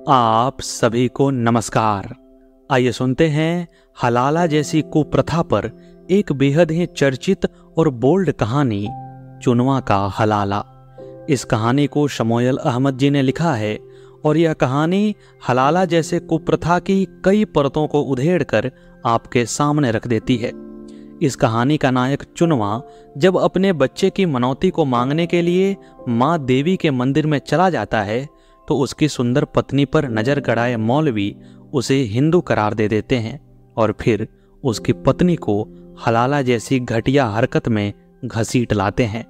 आप सभी को नमस्कार। आइए सुनते हैं हलाला जैसी कुप्रथा पर एक बेहद ही चर्चित और बोल्ड कहानी, चुनवा का हलाला। इस कहानी को शमोयल अहमद जी ने लिखा है और यह कहानी हलाला जैसे कुप्रथा की कई परतों को उधेड़कर आपके सामने रख देती है। इस कहानी का नायक चुनवा जब अपने बच्चे की मनौती को मांगने के लिए मां देवी के मंदिर में चला जाता है तो उसकी सुंदर पत्नी पर नजर गड़ाए मौलवी उसे हिंदू करार दे देते हैं और फिर उसकी पत्नी को हलाला जैसी घटिया हरकत में घसीट लाते हैं।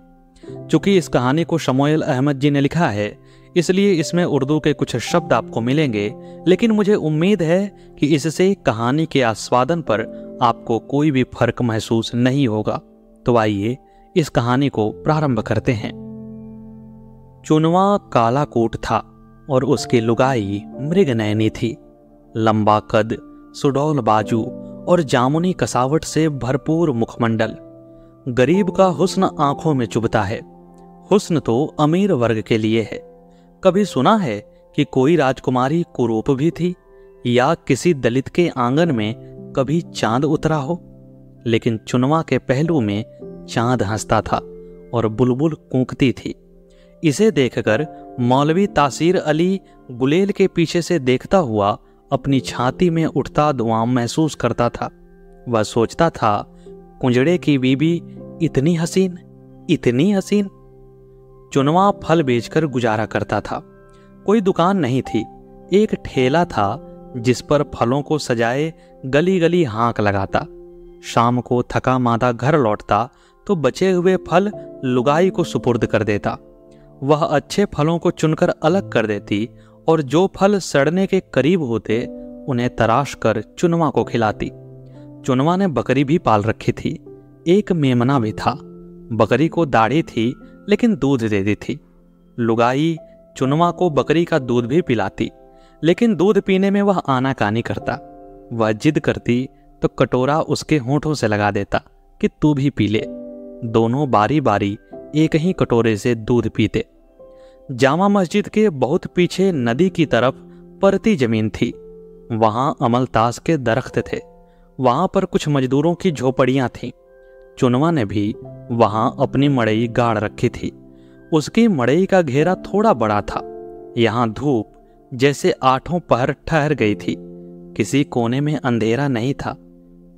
चूंकि इस कहानी को शमोयल अहमद जी ने लिखा है इसलिए इसमें उर्दू के कुछ शब्द आपको मिलेंगे, लेकिन मुझे उम्मीद है कि इससे कहानी के आस्वादन पर आपको कोई भी फर्क महसूस नहीं होगा। तो आइए इस कहानी को प्रारंभ करते हैं। चुनवा काला कोट था और उसकी लुगाई मृगनयनी थी। लंबा कद, सुडौल बाजू और जामुनी कसावट से भरपूर मुखमंडल। गरीब का हुस्न आंखों में चुभता है। हुस्न तो अमीर वर्ग के लिए है। कभी सुना है कि कोई राजकुमारी कुरूप भी थी या किसी दलित के आंगन में कभी चांद उतरा हो? लेकिन चुनवा के पहलू में चांद हंसता था और बुलबुल कूकती थी। इसे देखकर मौलवी तासीर अली गुलेल के पीछे से देखता हुआ अपनी छाती में उठता धुआं महसूस करता था। वह सोचता था, कुंजड़े की बीबी इतनी हसीन, इतनी हसीन। चुनवा फल बेचकर गुजारा करता था। कोई दुकान नहीं थी, एक ठेला था जिस पर फलों को सजाए गली गली हाँक लगाता। शाम को थका मादा घर लौटता तो बचे हुए फल लुगाई को सुपुर्द कर देता। वह अच्छे फलों को चुनकर अलग कर देती और जो फल सड़ने के करीब होते उन्हें तराश कर चुनवा को खिलाती। चुनवा ने बकरी भी पाल रखी थी। एक मेमना भी था। बकरी को दाढ़ी थी लेकिन दूध देती थी। लुगाई चुनवा को बकरी का दूध भी पिलाती, लेकिन दूध पीने में वह आनाकानी करता। वह जिद करती तो कटोरा उसके होंठों से लगा देता कि तू भी पी ले। दोनों बारी बारी एक ही कटोरे से दूध पीते। जामा मस्जिद के बहुत पीछे नदी की तरफ परती जमीन थी। वहां अमलतास के दरख्त थे। वहां पर कुछ मजदूरों की झोपड़ियां थीं। चुनवा ने भी वहां अपनी मड़ई गाड़ रखी थी। उसकी मड़ई का घेरा थोड़ा बड़ा था। यहां धूप जैसे आठों पहर ठहर गई थी। किसी कोने में अंधेरा नहीं था।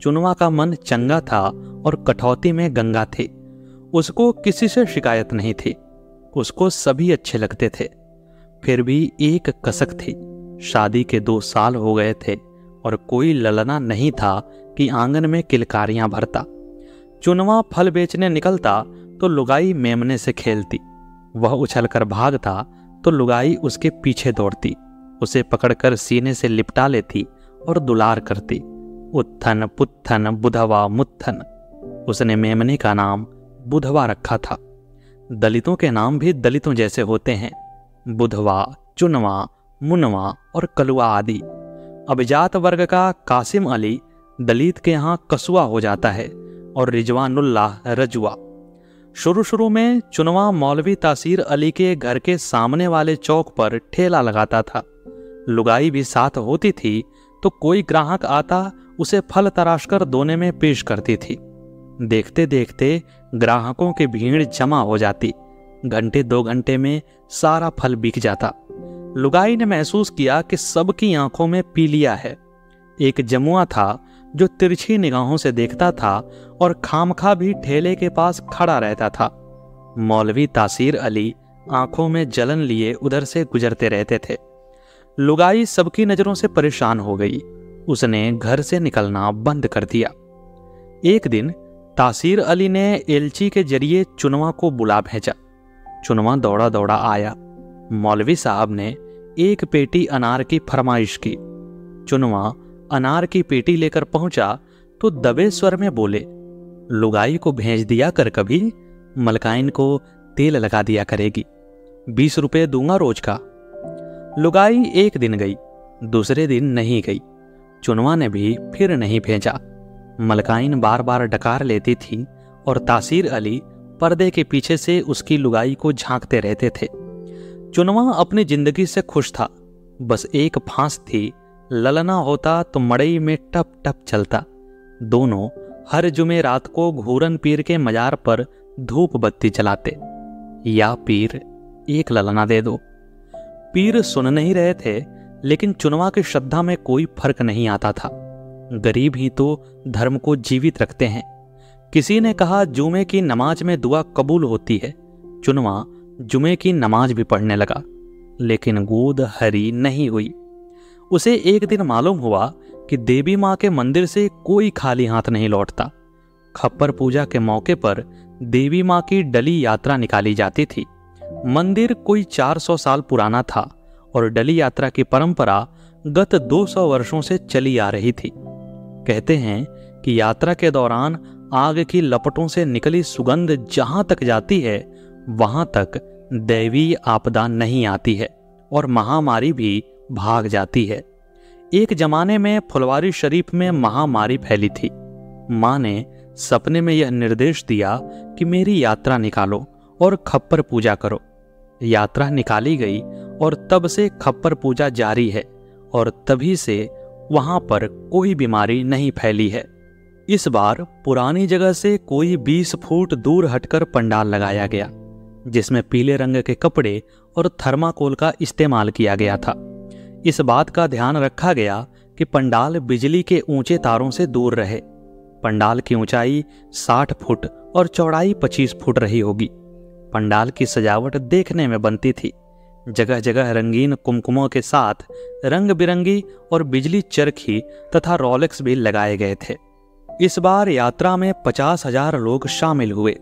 चुनवा का मन चंगा था और कठौती में गंगा थी। उसको किसी से शिकायत नहीं थी। उसको सभी अच्छे लगते थे। फिर भी एक कसक थी। शादी के 2 साल हो गए थे और कोई ललना नहीं था कि आंगन में किलकारियां भरता। चुनवा फल बेचने निकलता तो लुगाई मेमने से खेलती। वह उछलकर भागता तो लुगाई उसके पीछे दौड़ती, उसे पकड़कर सीने से लिपटा लेती और दुलार करती। उत्थन पुत्थन बुधवा मुत्थन। उसने मेमने का नाम बुधवा रखा था। दलितों के नाम भी दलितों जैसे होते हैं। बुधवा, चुनवा, मुनवा और कलुआ आदि। अभिजात वर्ग का कासिम अली दलित के यहाँ कसुआ हो जाता है और रिजवानुल्लाह रजुआ। शुरू शुरू में चुनवा मौलवी तासीर अली के घर के सामने वाले चौक पर ठेला लगाता था। लुगाई भी साथ होती थी तो कोई ग्राहक आता उसे फल तराश कर दोने में पेश करती थी। देखते देखते ग्राहकों की भीड़ जमा हो जाती। घंटे 2 घंटे में सारा फल बिक जाता। लुगाई ने महसूस किया कि सबकी आंखों में पीलिया है। एक जमुआ था जो तिरछी निगाहों से देखता था और खामखा भी ठेले के पास खड़ा रहता था। मौलवी तासीर अली आंखों में जलन लिए उधर से गुजरते रहते थे। लुगाई सबकी नजरों से परेशान हो गई। उसने घर से निकलना बंद कर दिया। एक दिन तासीर अली ने एलची के जरिए चुनवा को बुला भेजा। चुनवा दौड़ा दौड़ा आया। मौलवी साहब ने एक पेटी अनार की फरमाइश की। चुनवा अनार की पेटी लेकर पहुंचा तो दबे स्वर में बोले, लुगाई को भेज दिया कर कभी, मलकाइन को तेल लगा दिया करेगी। 20 रुपये दूंगा रोज का। लुगाई एक दिन गई, दूसरे दिन नहीं गई। चुनवा ने भी फिर नहीं भेजा। मलकाइन बार बार डकार लेती थी और तासीर अली पर्दे के पीछे से उसकी लुगाई को झांकते रहते थे। चुनवा अपनी जिंदगी से खुश था। बस एक फांस थी, ललना होता तो मड़ई में टप टप चलता। दोनों हर जुमे रात को घूरन पीर के मजार पर धूप बत्ती जलाते। या पीर एक ललना दे दो। पीर सुन नहीं रहे थे, लेकिन चुनवा की श्रद्धा में कोई फर्क नहीं आता था। गरीब ही तो धर्म को जीवित रखते हैं। किसी ने कहा जुमे की नमाज में दुआ कबूल होती है। चुनवा जुमे की नमाज भी पढ़ने लगा, लेकिन गोद हरी नहीं हुई। उसे एक दिन मालूम हुआ कि देवी माँ के मंदिर से कोई खाली हाथ नहीं लौटता। खप्पर पूजा के मौके पर देवी माँ की डली यात्रा निकाली जाती थी। मंदिर कोई 400 साल पुराना था और डली यात्रा की परंपरा गत 200 वर्षों से चली आ रही थी। कहते हैं कि यात्रा के दौरान आग की लपटों से निकली सुगंध जहां तक जाती है, वहां तक दैवी आपदा नहीं आती है और महामारी भी भाग जाती है। एक जमाने में फुलवारी शरीफ में महामारी फैली थी। माँ ने सपने में यह निर्देश दिया कि मेरी यात्रा निकालो और खप्पर पूजा करो। यात्रा निकाली गई और तब से खप्पर पूजा जारी है और तभी से वहां पर कोई बीमारी नहीं फैली है। इस बार पुरानी जगह से कोई 20 फुट दूर हटकर पंडाल लगाया गया, जिसमें पीले रंग के कपड़े और थर्माकोल का इस्तेमाल किया गया था। इस बात का ध्यान रखा गया कि पंडाल बिजली के ऊंचे तारों से दूर रहे। पंडाल की ऊंचाई 60 फुट और चौड़ाई 25 फुट रही होगी। पंडाल की सजावट देखने में बनती थी। जगह जगह रंगीन कुमकुमों के साथ रंग बिरंगी और बिजली चरखी तथा रोलेक्स भी लगाए गए थे। इस बार यात्रा में 50,000 लोग शामिल हुए।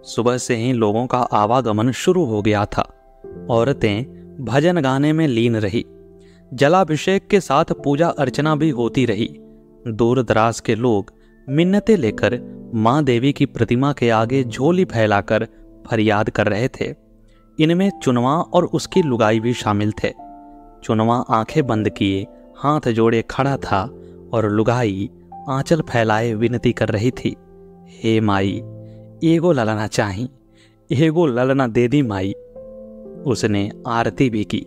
सुबह से ही लोगों का आवागमन शुरू हो गया था। औरतें भजन गाने में लीन रही। जलाभिषेक के साथ पूजा अर्चना भी होती रही। दूर दराज के लोग मिन्नतें लेकर मां देवी की प्रतिमा के आगे झोली फैलाकर फरियाद कर रहे थे। इनमें चुनवा और उसकी लुगाई भी शामिल थे। चुनवा आंखें बंद किए हाथ जोड़े खड़ा था और लुगाई आंचल फैलाए विनती कर रही थी, हे माई, एगो ललना चाही, एगो ललना दे दी माई। उसने आरती भी की।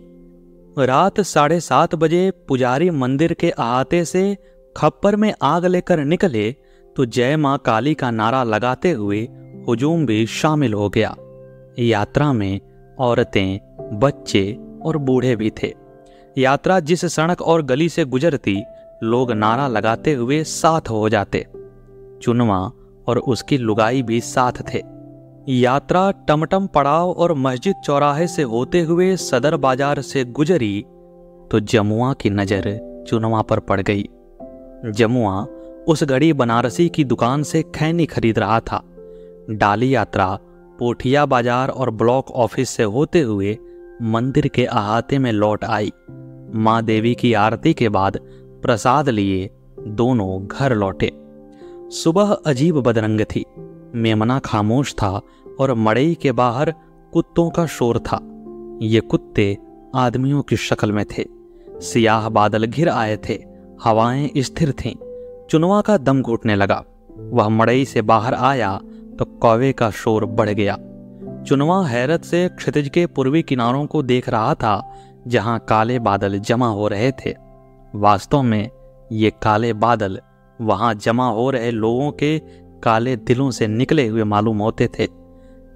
रात 7:30 बजे पुजारी मंदिर के अहाते से खप्पर में आग लेकर निकले तो जय मां काली का नारा लगाते हुए हुजूम भी शामिल हो गया। यात्रा में औरतें, बच्चे और बूढ़े भी थे। यात्रा जिस सड़क और गली से गुजरती, लोग नारा लगाते हुए साथ हो जाते। चुनवा और उसकी लुगाई भी साथ थे। यात्रा टमटम पड़ाव और मस्जिद चौराहे से होते हुए सदर बाजार से गुजरी तो जमुआ की नजर चुनवा पर पड़ गई। जमुआ उस घड़ी बनारसी की दुकान से खैनी खरीद रहा था। डाली यात्रा पोठिया बाजार और ब्लॉक ऑफिस से होते हुए मंदिर के अहाते में लौट आई। मां देवी की आरती के बाद प्रसाद लिए दोनों घर लौटे। सुबह अजीब बदरंग थी। मेमना खामोश था और मड़ई के बाहर कुत्तों का शोर था। ये कुत्ते आदमियों की शक्ल में थे। सियाह बादल घिर आए थे। हवाएं स्थिर थीं। चुनवा का दम घुटने लगा। वह मड़ई से बाहर आया तो कौवे का शोर बढ़ गया। चुनवा हैरत से क्षितिज के पूर्वी किनारों को देख रहा था, जहां काले बादल जमा हो रहे थे। वास्तव में ये काले बादल वहां जमा हो रहे लोगों के काले दिलों से निकले हुए मालूम होते थे।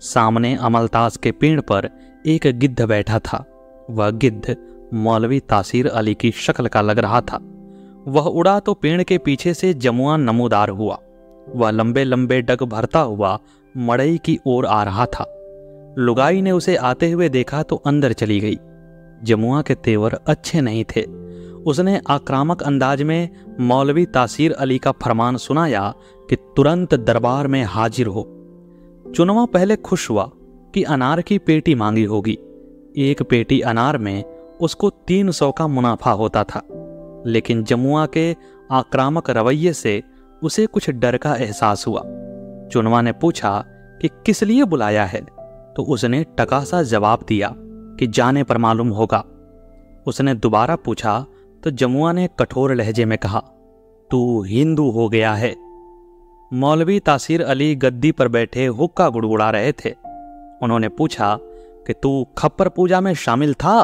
सामने अमलतास के पेड़ पर एक गिद्ध बैठा था। वह गिद्ध मौलवी तासीर अली की शक्ल का लग रहा था। वह उड़ा तो पेड़ के पीछे से जमुआ नमूदार हुआ। वह लंबे लंबे डग भरता हुआ मड़ई की ओर आ रहा था। लुगाई ने उसे आते हुए देखा तो अंदर चली गई। जमुआ के तेवर अच्छे नहीं थे। उसने आक्रामक अंदाज में मौलवी तासीर अली का फरमान सुनाया कि तुरंत दरबार में हाजिर हो। चुनवा पहले खुश हुआ कि अनार की पेटी मांगी होगी। एक पेटी अनार में उसको 300 का मुनाफा होता था। लेकिन जमुआ के आक्रामक रवैये से उसे कुछ डर का एहसास हुआ। चुनवा ने पूछा कि किस लिए बुलाया है, तो उसने टकासा जवाब दिया कि जाने पर मालूम होगा। उसने दोबारा पूछा तो जमुआ ने कठोर लहजे में कहा, तू हिंदू हो गया है। मौलवी तासीर अली गद्दी पर बैठे हुक्का गुड़गुड़ा रहे थे। उन्होंने पूछा कि तू खप्पर पूजा में शामिल था?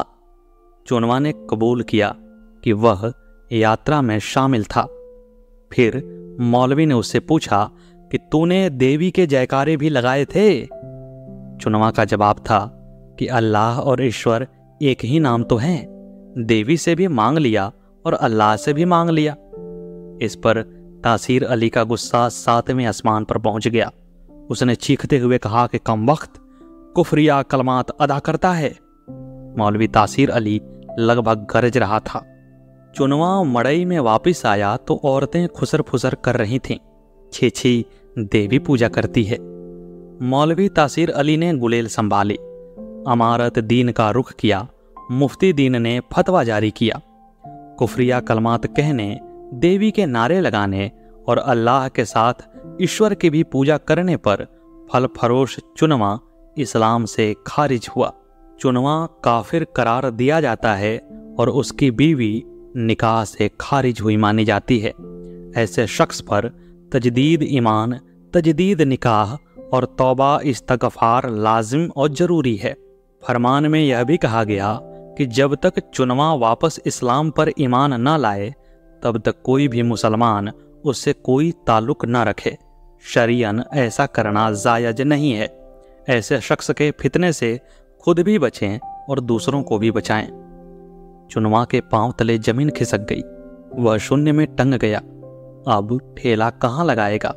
चुनवा ने कबूल किया कि वह यात्रा में शामिल था। फिर मौलवी ने उससे पूछा कि तूने देवी के जयकारे भी लगाए थे? चुनवा का जवाब था कि अल्लाह और ईश्वर एक ही नाम तो हैं। देवी से भी मांग लिया और अल्लाह से भी मांग लिया। इस पर तासीर अली का गुस्सा 7वें आसमान पर पहुंच गया। उसने चीखते हुए कहा कि कम वक्त कुफरिया कलमात अदा करता है। मौलवी तासीर अली लगभग गरज रहा था। चुनवा मड़ई में वापस आया तो औरतें खुसर फुसर कर रही थीं। छी छी, देवी पूजा करती है। मौलवी तासीर अली ने गुलेल संभाली, अमारत दीन का रुख किया। मुफ्ती दीन ने फतवा जारी किया। कुफरिया कलमात कहने, देवी के नारे लगाने और अल्लाह के साथ ईश्वर की भी पूजा करने पर फल फरोश चुनवा इस्लाम से खारिज हुआ। चुनवा काफिर करार दिया जाता है और उसकी बीवी निकाह से खारिज हुई मानी जाती है। ऐसे शख्स पर तजदीद ईमान, तजदीद निकाह और तौबा इस्तगफार लाजिम और जरूरी है। फरमान में यह भी कहा गया कि जब तक चुनवा वापस इस्लाम पर ईमान न लाए तब तक कोई भी मुसलमान उससे कोई ताल्लुक न रखे। शरीयन ऐसा करना जायज नहीं है। ऐसे शख्स के फितने से खुद भी बचें और दूसरों को भी बचाएं। चुनवा के पांव तले जमीन खिसक गई। वह शून्य में टंग गया। अब ठेला कहाँ लगाएगा?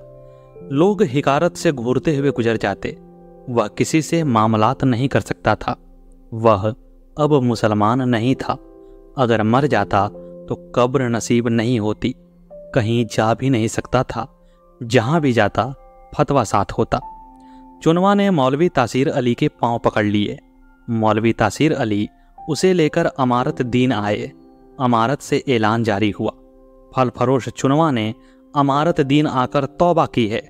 लोग हिकारत से घूरते हुए गुजर जाते। वह किसी से मामलात नहीं कर सकता था। वह अब मुसलमान नहीं था। अगर मर जाता तो कब्र नसीब नहीं होती। कहीं जा भी नहीं सकता था। जहां भी जाता फतवा साथ होता। चुनवा ने मौलवी तासीर अली के पांव पकड़ लिए। मौलवी तासीर अली उसे लेकर अमारत दीन आए। अमारत से ऐलान जारी हुआ। फल फरोश चुनवा ने अमारत दीन आकर तौबा की है।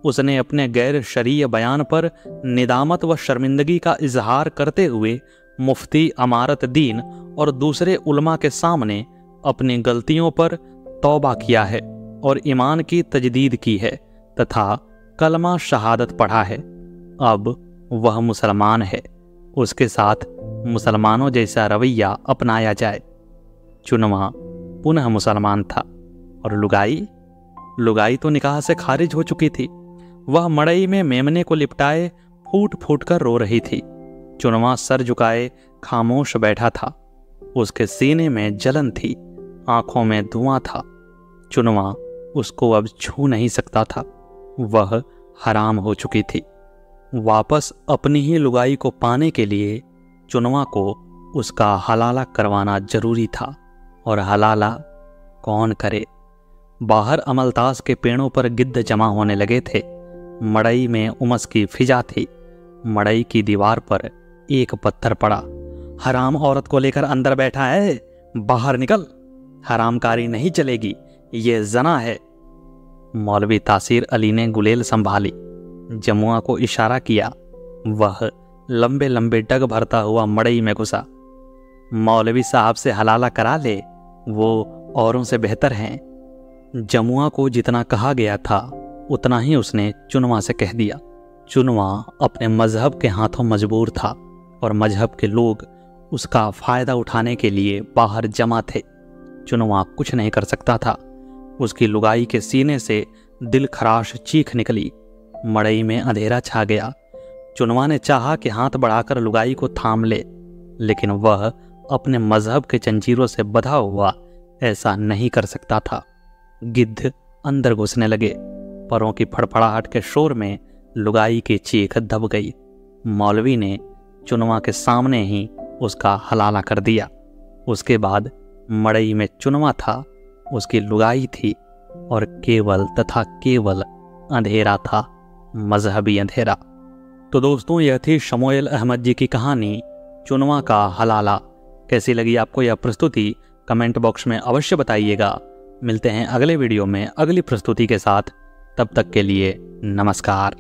उसने अपने गैर शरीय बयान पर निदामत व शर्मिंदगी का इजहार करते हुए मुफ्ती अमारत दीन और दूसरे उलमा के सामने अपनी गलतियों पर तौबा किया है और ईमान की तजदीद की है तथा कलमा शहादत पढ़ा है। अब वह मुसलमान है। उसके साथ मुसलमानों जैसा रवैया अपनाया जाए। चुनवा पुनः मुसलमान था। और लुगाई तो निकाह से खारिज हो चुकी थी। वह मड़ई में मेमने को लिपटाए फूट फूट कर रो रही थी। चुनवा सर झुकाए खामोश बैठा था। उसके सीने में जलन थी, आंखों में धुआं था। चुनवा उसको अब छू नहीं सकता था। वह हराम हो चुकी थी। वापस अपनी ही लुगाई को पाने के लिए चुनवा को उसका हलाला करवाना जरूरी था। और हलाला कौन करे? बाहर अमलतास के पेड़ों पर गिद्ध जमा होने लगे थे। मड़ई में उमस की फिजा थी। मड़ई की दीवार पर एक पत्थर पड़ा। हराम औरत को लेकर अंदर बैठा है, बाहर निकल। हरामकारी नहीं चलेगी, ये जना है। मौलवी तासीर अली ने गुलेल संभाली। जमुआ को इशारा किया। वह लंबे लंबे डग भरता हुआ मड़ई में घुसा। मौलवी साहब से हलाला करा ले, वो औरों से बेहतर हैं। जमुआ को जितना कहा गया था उतना ही उसने चुनवा से कह दिया। चुनवा अपने मजहब के हाथों मजबूर था और मजहब के लोग उसका फायदा उठाने के लिए बाहर जमा थे। चुनवा कुछ नहीं कर सकता था। उसकी लुगाई के सीने से दिल खराश चीख निकली। मड़ई में अंधेरा छा गया। चुनवा ने चाहा कि हाथ बढ़ाकर लुगाई को थाम ले, लेकिन वह अपने मजहब के जंजीरों से बंधा हुआ ऐसा नहीं कर सकता था। गिद्ध अंदर घुसने लगे। परों की फड़फड़ाहट के शोर में लुगाई की चीख दब गई। मौलवी ने चुनवा के सामने ही उसका हलाला कर दिया। उसके बाद मड़ई में चुनवा था, उसकी लुगाई थी और केवल तथा केवल अंधेरा था, मजहबी अंधेरा। तो दोस्तों, यह थी शमूएल अहमद जी की कहानी चुनवा का हलाला। कैसी लगी आपको यह प्रस्तुति? कमेंट बॉक्स में अवश्य बताइएगा। मिलते हैं अगले वीडियो में अगली प्रस्तुति के साथ। तब तक के लिए नमस्कार।